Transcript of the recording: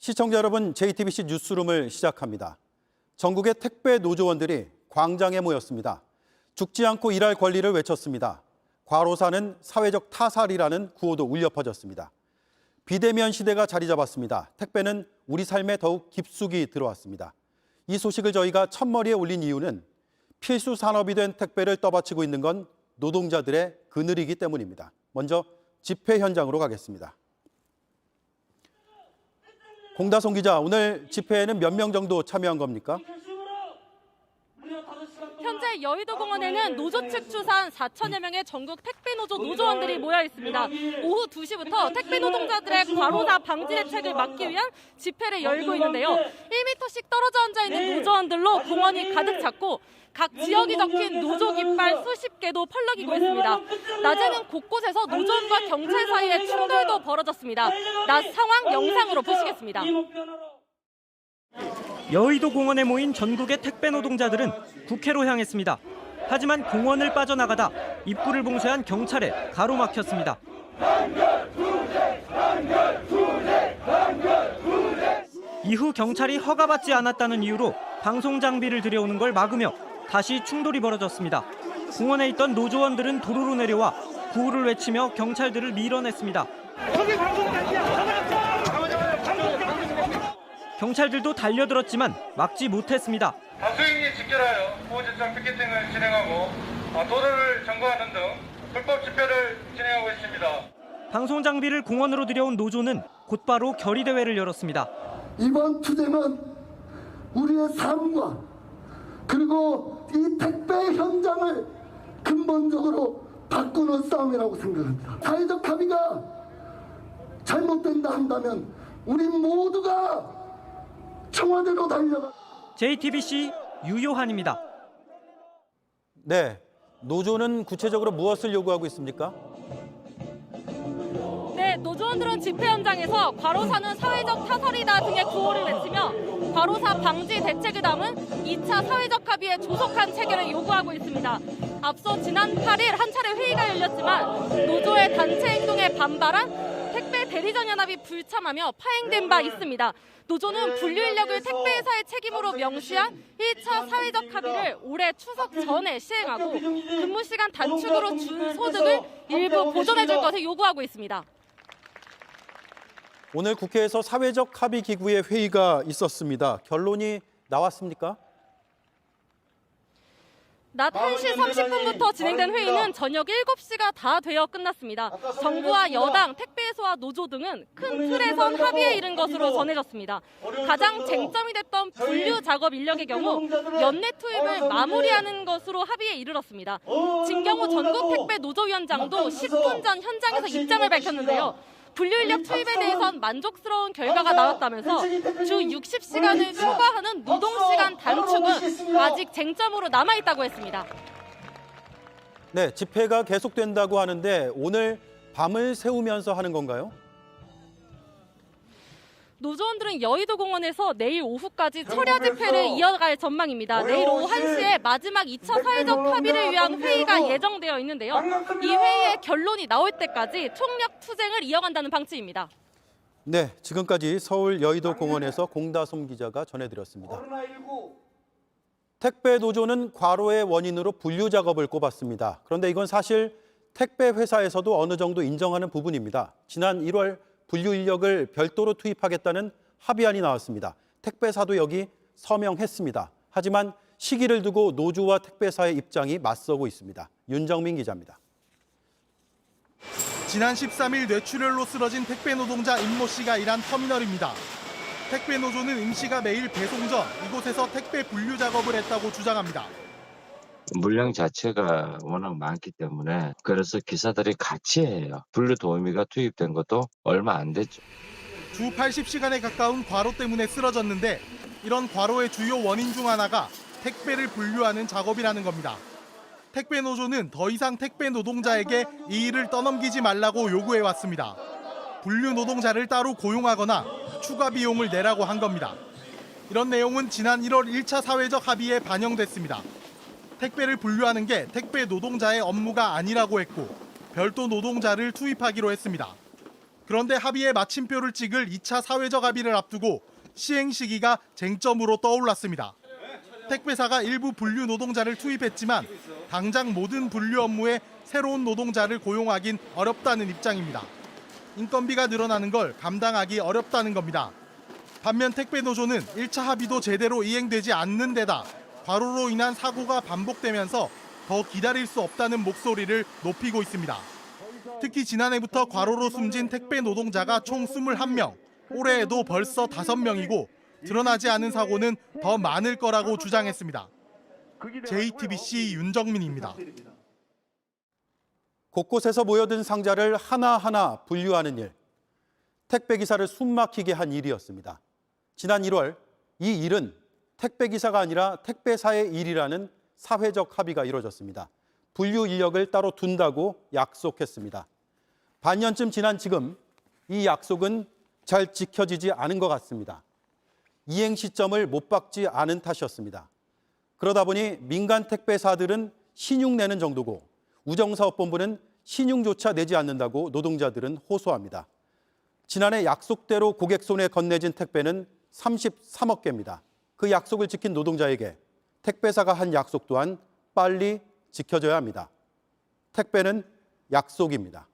시청자 여러분, JTBC 뉴스룸을 시작합니다. 전국의 택배 노조원들이 광장에 모였습니다. 죽지 않고 일할 권리를 외쳤습니다. 과로사는 사회적 타살이라는 구호도 울려 퍼졌습니다. 비대면 시대가 자리 잡았습니다. 택배는 우리 삶에 더욱 깊숙이 들어왔습니다. 이 소식을 저희가 첫머리에 올린 이유는 필수 산업이 된 택배를 떠받치고 있는 건 노동자들의 그늘이기 때문입니다. 먼저 집회 현장으로 가겠습니다. 공다송 기자, 오늘 집회에는 몇 명 정도 참여한 겁니까? 현재 여의도 공원에는 노조 측 추산 4천여 명의 전국 택배 노조 노조원들이 모여 있습니다. 오후 2시부터 택배 노동자들의 과로사 방지 대책을 막기 위한 집회를 열고 있는데요. 1m씩 떨어져 앉아 있는 노조원들로 공원이 가득 찼고 각 지역이 적힌 노조 깃발 수십 개도 펄럭이고 있습니다. 낮에는 곳곳에서 노조원과 경찰 사이에 충돌도 벌어졌습니다. 낮 상황 영상으로 보시겠습니다. 여의도 공원에 모인 전국의 택배 노동자들은 국회로 향했습니다. 하지만 공원을 빠져나가다 입구를 봉쇄한 경찰에 가로막혔습니다. 이후 경찰이 허가받지 않았다는 이유로 방송 장비를 들여오는 걸 막으며 다시 충돌이 벌어졌습니다. 공원에 있던 노조원들은 도로로 내려와 구호를 외치며 경찰들을 밀어냈습니다. 경찰들도 달려들었지만 막지 못했습니다. 방송인이 직결하여 보호제청 피켓팅을 진행하고 도로를 점거하는 등 불법 집회를 진행하고 있습니다. 방송 장비를 공원으로 들여온 노조는 곧바로 결의대회를 열었습니다. 이번 투쟁은 우리의 삶과 그리고 이 택배 현장을 근본적으로 바꾸는 싸움이라고 생각합니다. 사회적 합의가 잘못된다 한다면 우리 모두가 청와대로 달려가. JTBC 유요한입니다. 네, 노조는 구체적으로 무엇을 요구하고 있습니까? 네, 노조원들은 집회 현장에서 과로사는 사회적 타설이다 등의 구호를 외치며 과로사 방지 대책을 담은 2차 사회적 합의에 조속한 체결을 요구하고 있습니다. 앞서 지난 8일 한 차례 회의가 열렸지만 노조의 단체 행동에 반발한 택배 대리점 연합이 불참하며 파행된 바 있습니다. 노조는 분류 인력을 택배회사의 책임으로 명시한 1차 사회적 합의를 올해 추석 전에 시행하고 근무 시간 단축으로 준 소득을 일부 보전해 줄 것을 요구하고 있습니다. 오늘 국회에서 사회적 합의 기구의 회의가 있었습니다. 결론이 나왔습니까? 낮 1시 30분부터 진행된 회의는 저녁 7시가 다 되어 끝났습니다. 정부와 여당, 택배회사와 노조 등은 큰 틀에선 합의에 이른 것으로 전해졌습니다. 가장 쟁점이 됐던 분류 작업 인력의 경우 연내 투입을 마무리하는 것으로 합의에 이르렀습니다. 진경호 전국 택배 노조위원장도 10분 전 현장에서 입장을 밝혔는데요. 분류 인력 투입에 대해선 만족스러운 결과가 나왔다면서 주 60시간을 초과하는 노동시간 단축은 아직 쟁점으로 남아있다고 했습니다. 네, 집회가 계속된다고 하는데 오늘 밤을 새우면서 하는 건가요? 노조원들은 여의도 공원에서 내일 오후까지 철야 집회를 이어갈 전망입니다. 내일 오후 1시에 마지막 2차 사회적 합의를 위한 회의가 예정되어 있는데요. 이 회의의 결론이 나올 때까지 총력 투쟁을 이어간다는 방침입니다. 네, 지금까지 서울 여의도 공원에서 공다솜 기자가 전해드렸습니다. 택배 노조는 과로의 원인으로 분류 작업을 꼽았습니다. 그런데 이건 사실 택배 회사에서도 어느 정도 인정하는 부분입니다. 지난 1월 분류 인력을 별도로 투입하겠다는 합의안이 나왔습니다. 택배사도 여기 서명했습니다. 하지만 시기를 두고 노조와 택배사의 입장이 맞서고 있습니다. 윤정민 기자입니다. 지난 13일 뇌출혈로 쓰러진 택배 노동자 임모 씨가 일한 터미널입니다. 택배 노조는 임 씨가 매일 배송 전 이곳에서 택배 분류 작업을 했다고 주장합니다. 물량 자체가 워낙 많기 때문에 그래서 기사들이 같이 해요. 분류 도우미가 투입된 것도 얼마 안 됐죠. 주 80시간에 가까운 과로 때문에 쓰러졌는데 이런 과로의 주요 원인 중 하나가 택배를 분류하는 작업이라는 겁니다. 택배 노조는 더 이상 택배 노동자에게 이 일을 떠넘기지 말라고 요구해왔습니다. 분류 노동자를 따로 고용하거나 추가 비용을 내라고 한 겁니다. 이런 내용은 지난 1월 1차 사회적 합의에 반영됐습니다. 택배를 분류하는 게 택배 노동자의 업무가 아니라고 했고 별도 노동자를 투입하기로 했습니다. 그런데 합의에 마침표를 찍을 2차 사회적 합의를 앞두고 시행 시기가 쟁점으로 떠올랐습니다. 택배사가 일부 분류 노동자를 투입했지만 당장 모든 분류 업무에 새로운 노동자를 고용하긴 어렵다는 입장입니다. 인건비가 늘어나는 걸 감당하기 어렵다는 겁니다. 반면 택배노조는 1차 합의도 제대로 이행되지 않는 데다 과로로 인한 사고가 반복되면서 더 기다릴 수 없다는 목소리를 높이고 있습니다. 특히 지난해부터 과로로 숨진 택배 노동자가 총 21명, 올해에도 벌써 5명이고 드러나지 않은 사고는 더 많을 거라고 주장했습니다. JTBC 윤정민입니다. 곳곳에서 모여든 상자를 하나하나 분류하는 일. 택배기사를 숨막히게 한 일이었습니다. 지난 1월 이 일은 택배기사가 아니라 택배사의 일이라는 사회적 합의가 이루어졌습니다. 분류 인력을 따로 둔다고 약속했습니다. 반년쯤 지난 지금 이 약속은 잘 지켜지지 않은 것 같습니다. 이행 시점을 못 박지 않은 탓이었습니다. 그러다 보니 민간 택배사들은 신용 내는 정도고 우정사업본부는 신용조차 내지 않는다고 노동자들은 호소합니다. 지난해 약속대로 고객 손에 건네진 택배는 33억 개입니다. 그 약속을 지킨 노동자에게 택배사가 한 약속 또한 빨리 지켜져야 합니다. 택배는 약속입니다.